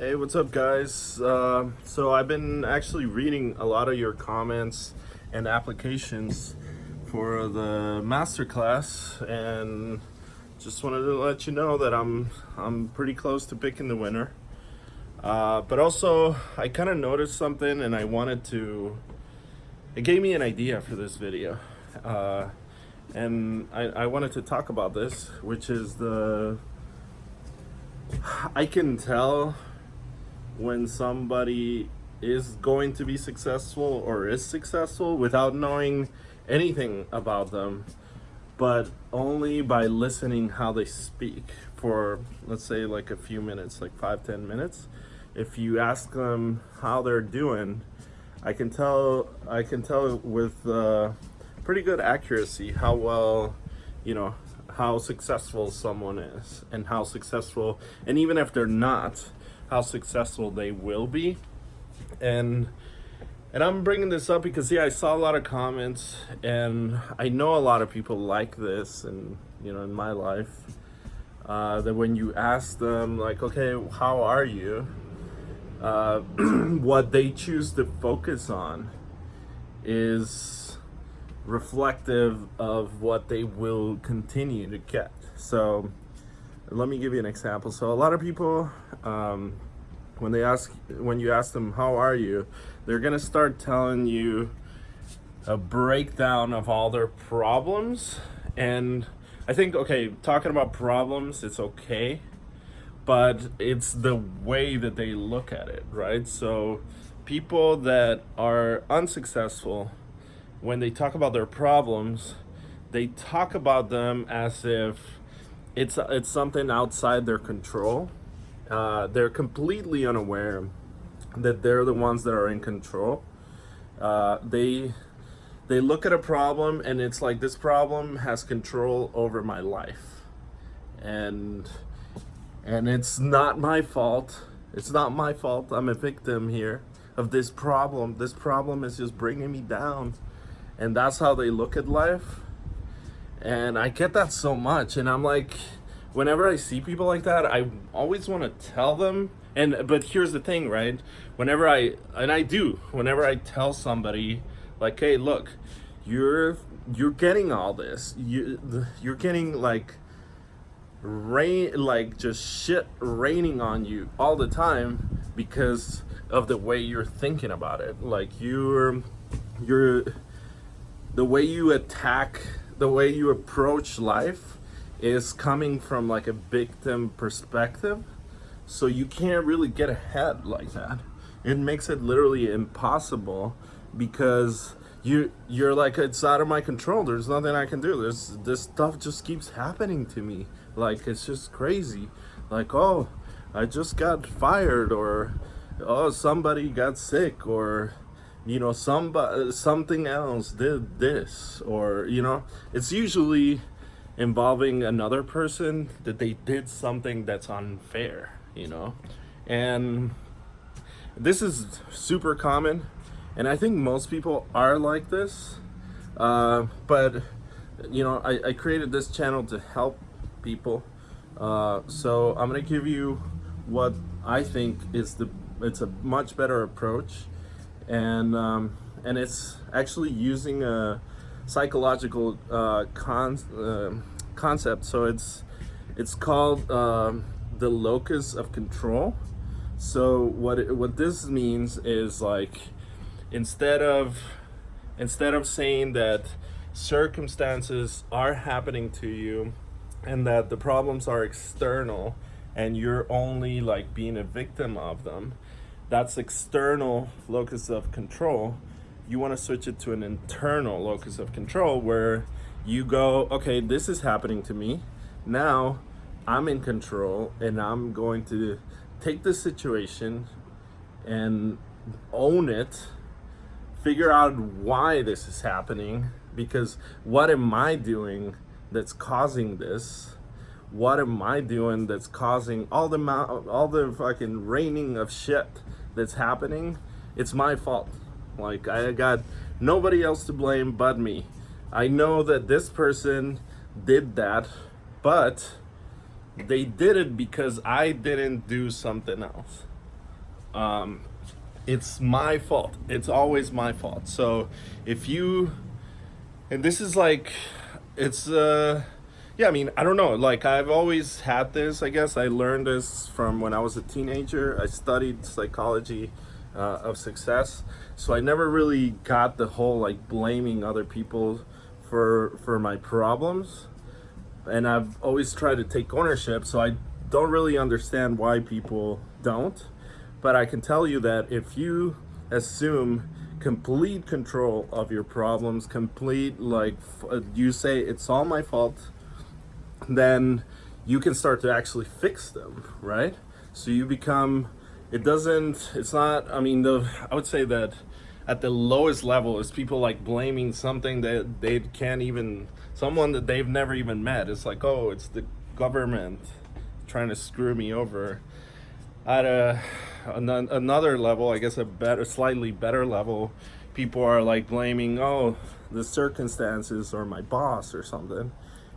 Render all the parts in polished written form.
Hey, what's up, guys? So I've been actually reading a lot of your comments and applications for the masterclass, and just wanted to let you know that I'm pretty close to picking the winner. But also, I kind of noticed something, and it gave me an idea for this video, and I wanted to talk about this, which is I can tell when somebody is going to be successful or is successful without knowing anything about them, but only by listening how they speak for, let's say, like a few minutes, like 5-10 minutes. If you ask them how they're doing, I can tell with pretty good accuracy how well, how successful someone is, and how successful, and even if they're not, how successful they will be. And I'm bringing this up because, yeah, I saw a lot of comments, and I know a lot of people like this, and in my life, that when you ask them, like, okay, how are you, what they choose to focus on is reflective of what they will continue to get. So let me give you an example. So a lot of people, when you ask them how are you, they're gonna start telling you a breakdown of all their problems. And I think, okay, talking about problems, it's okay, but it's the way that they look at it, right? So people that are unsuccessful, when they talk about their problems, they talk about them as if it's something outside their control. They're completely unaware that they're the ones that are in control. They look at a problem, and it's like, this problem has control over my life, and it's not my fault. It's not my fault. I'm a victim here of this problem. This problem is just bringing me down, and that's how they look at life. And I get that so much, and I'm like, whenever I see people like that, I always want to tell them. But here's the thing, right? Whenever I tell somebody, like, hey, look, you're getting all this. You're getting like rain, like just shit raining on you all the time because of the way you're thinking about it. Like you're the way you attack, the way you approach life is coming from like a victim perspective. So you can't really get ahead like that. It makes it literally impossible because you're like, it's out of my control. There's nothing I can do. This stuff just keeps happening to me. Like, it's just crazy. Like, oh, I just got fired, or oh, somebody got sick, or something else did this, or it's usually involving another person that they did something that's unfair, and this is super common, and I think most people are like this, but I created this channel to help people, so I'm gonna give you what I think is it's a much better approach, and it's actually using a psychological concept. So it's called the locus of control. So what this means is, like, instead of saying that circumstances are happening to you and that the problems are external and you're only like being a victim of them, that's external locus of control. You want to switch it to an internal locus of control, where you go, okay, this is happening to me. Now I'm in control, and I'm going to take this situation and own it, figure out why this is happening, because what am I doing that's causing this? What am I doing that's causing all the fucking raining of shit that's happening? It's my fault. Like, I got nobody else to blame but me. I know that this person did that, but they did it because I didn't do something else. it's my fault. It's always my fault. So if you, and this is like, it's, yeah, I mean, I don't know. Like, I've always had this, I guess. I learned this from when I was a teenager. I studied psychology of success. So I never really got the whole, like, blaming other people for my problems. And I've always tried to take ownership. So I don't really understand why people don't. But I can tell you that if you assume complete control of your problems, complete, like, you say it's all my fault, then you can start to actually fix them, right? So you become, it's not, I mean, I would say that at the lowest level is people like blaming something that they can't even, someone that they've never even met. It's like, oh, it's the government trying to screw me over. At another level, I guess slightly better level, people are like blaming, oh, the circumstances or my boss or something.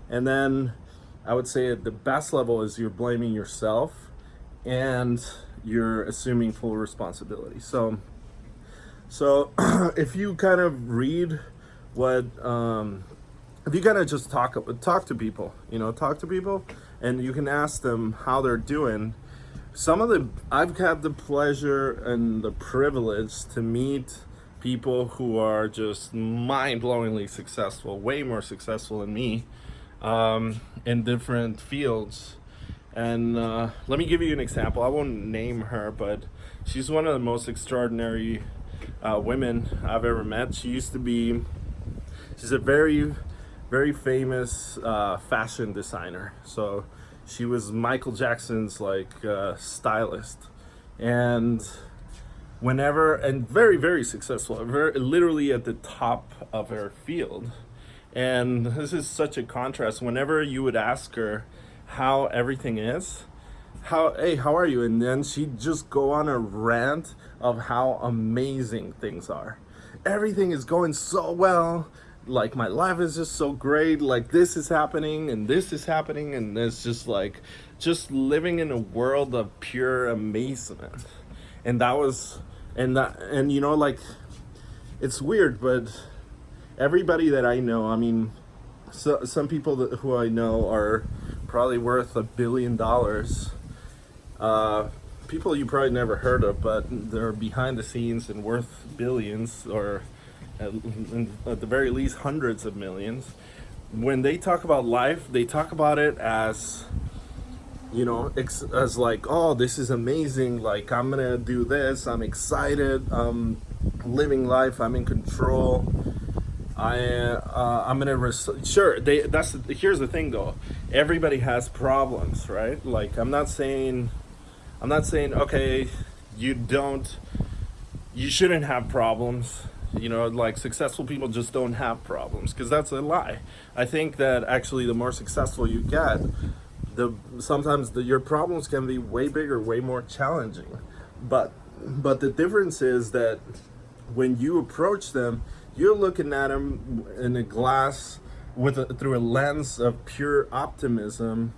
And then I would say at the best level is you're blaming yourself and you're assuming full responsibility. So if you kind of read what, if you kind of just talk to people, talk to people, and you can ask them how they're doing. I've had the pleasure and the privilege to meet people who are just mind-blowingly successful, way more successful than me, in different fields. And let me give you an example. I won't name her, but she's one of the most extraordinary women I've ever met. She's a very, very famous fashion designer. So she was Michael Jackson's stylist, and very, very successful, literally at the top of her field. And this is such a contrast. Whenever you would ask her how everything is, how are you? And then she'd just go on a rant of how amazing things are. Everything is going so well. Like, my life is just so great. Like, this is happening and this is happening. And it's just like, just living in a world of pure amazement. And it's weird, but everybody that I know, I mean, some people who I know are probably worth $1 billion. People you probably never heard of, but they're behind the scenes and worth billions, or at the very least hundreds of millions. When they talk about life, they talk about it as, as like, oh, this is amazing, like, I'm gonna do this, I'm excited, I'm living life, I'm in control, I'm gonna here's the thing though, everybody has problems, right? Like, I'm not saying okay, you shouldn't have problems. Like, successful people just don't have problems, because that's a lie. I think that actually the more successful you get, sometimes your problems can be way bigger, way more challenging. But the difference is that when you approach them, you're looking at them in a glass through a lens of pure optimism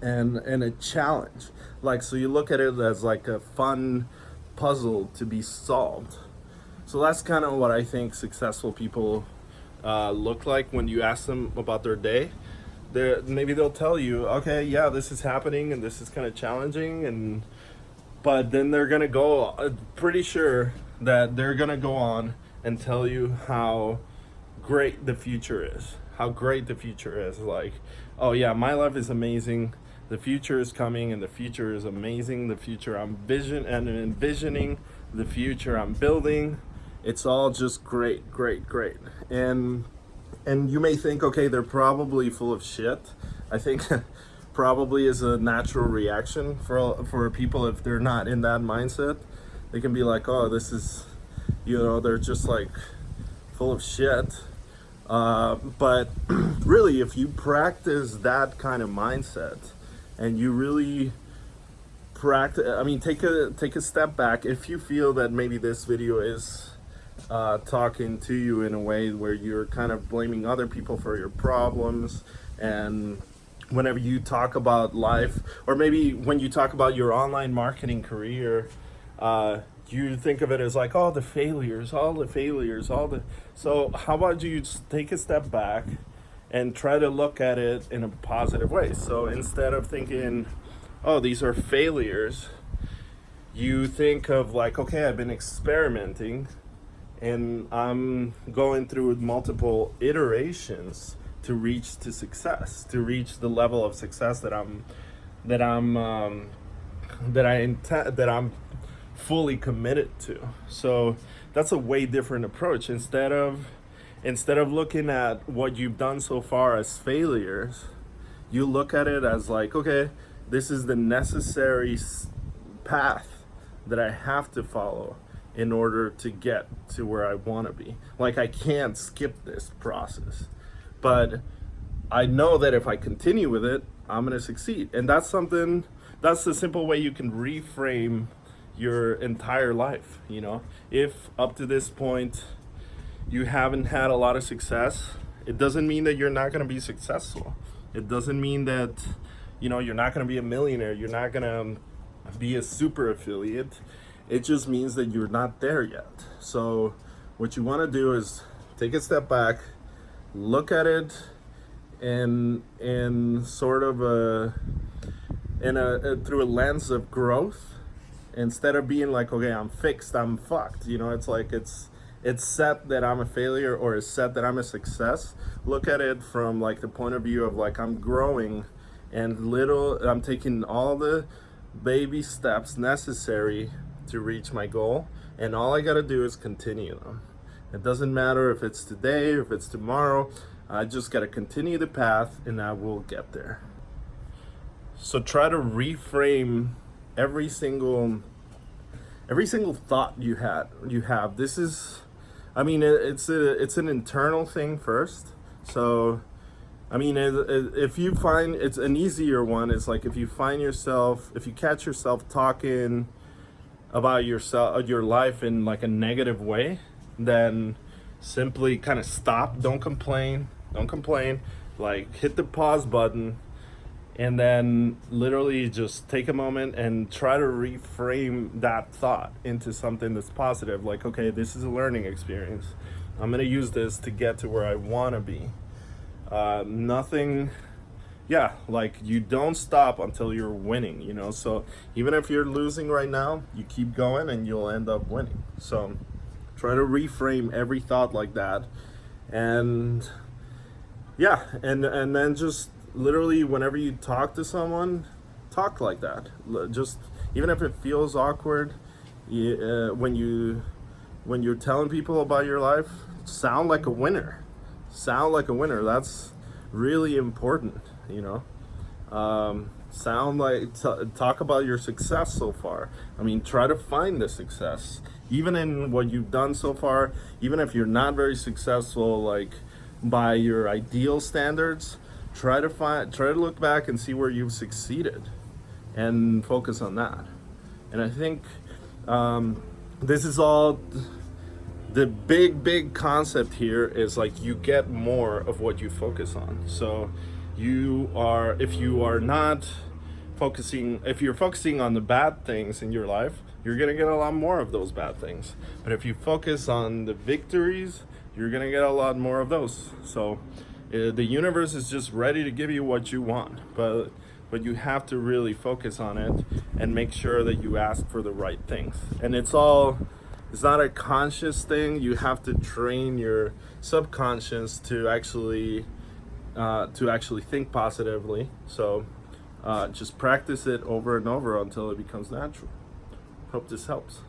and a challenge. Like, so you look at it as like a fun puzzle to be solved. So that's kind of what I think successful people look like when you ask them about their day. Maybe they'll tell you, okay, yeah, this is happening and this is kind of challenging, but then they're gonna go, pretty sure that they're gonna go on and tell you how great the future is. Like, oh yeah, my life is amazing. The future is coming, and the future is amazing. The future I'm envisioning, the future I'm building. It's all just great. And you may think, okay, they're probably full of shit. I think probably is a natural reaction for people if they're not in that mindset. They can be like, oh, this is, they're just like full of shit. But really, if you practice that kind of mindset and you really practice, I mean, take a step back. If you feel that maybe this video is talking to you in a way where you're kind of blaming other people for your problems, and whenever you talk about life, or maybe when you talk about your online marketing career, You think of it as like all the failures, so how about you just take a step back and try to look at it in a positive way? So instead of thinking, oh, these are failures, you think of like, okay, I've been experimenting and I'm going through multiple iterations to reach to success, to reach the level of success that I'm that I'm fully committed to. So that's a way different approach. Instead of looking at what you've done so far as failures, you look at it as like, okay, this is the necessary path that I have to follow in order to get to where I want to be. Like, I can't skip this process, but I know that if I continue with it, I'm going to succeed. And that's the simple way you can reframe your entire life. If up to this point you haven't had a lot of success, it doesn't mean that you're not going to be successful. It doesn't mean that you're not going to be a millionaire, you're not going to be a super affiliate. It just means that you're not there yet. So what you want to do is take a step back, look at it in sort of through a lens of growth, instead of being like, okay, I'm fixed, I'm fucked. It's like it's set that I'm a failure, or it's set that I'm a success. Look at it from like the point of view of like, I'm growing, and I'm taking all the baby steps necessary to reach my goal, and all I gotta do is continue them. It doesn't matter if it's today or if it's tomorrow. I just gotta continue the path, and I will get there. So try to reframe every single thought you have. This is, it's an internal thing first. So if you find it's an easier one, it's like if you catch yourself talking about your life in like a negative way, then simply kind of stop. Don't complain. Like, hit the pause button, and then literally just take a moment and try to reframe that thought into something that's positive. Like, okay, this is a learning experience. I'm gonna use this to get to where I want to be. Like, you don't stop until you're winning, so even if you're losing right now, you keep going and you'll end up winning. So try to reframe every thought like that, and and then just literally whenever you talk to someone, talk like that. Just, even if it feels awkward, when you're telling people about your life, sound like a winner. That's really important. Talk about your success so far. Try to find the success even in what you've done so far. Even if you're not very successful, like by your ideal standards, try to look back and see where you've succeeded and focus on that. And I think this is all the big concept here, is like, you get more of what you focus on. So if you're focusing on the bad things in your life, you're gonna get a lot more of those bad things. But if you focus on the victories, you're gonna get a lot more of those. So the universe is just ready to give you what you want, but you have to really focus on it and make sure that you ask for the right things. And it's not a conscious thing. You have to train your subconscious to actually think positively. So just practice it over and over until it becomes natural. Hope this helps.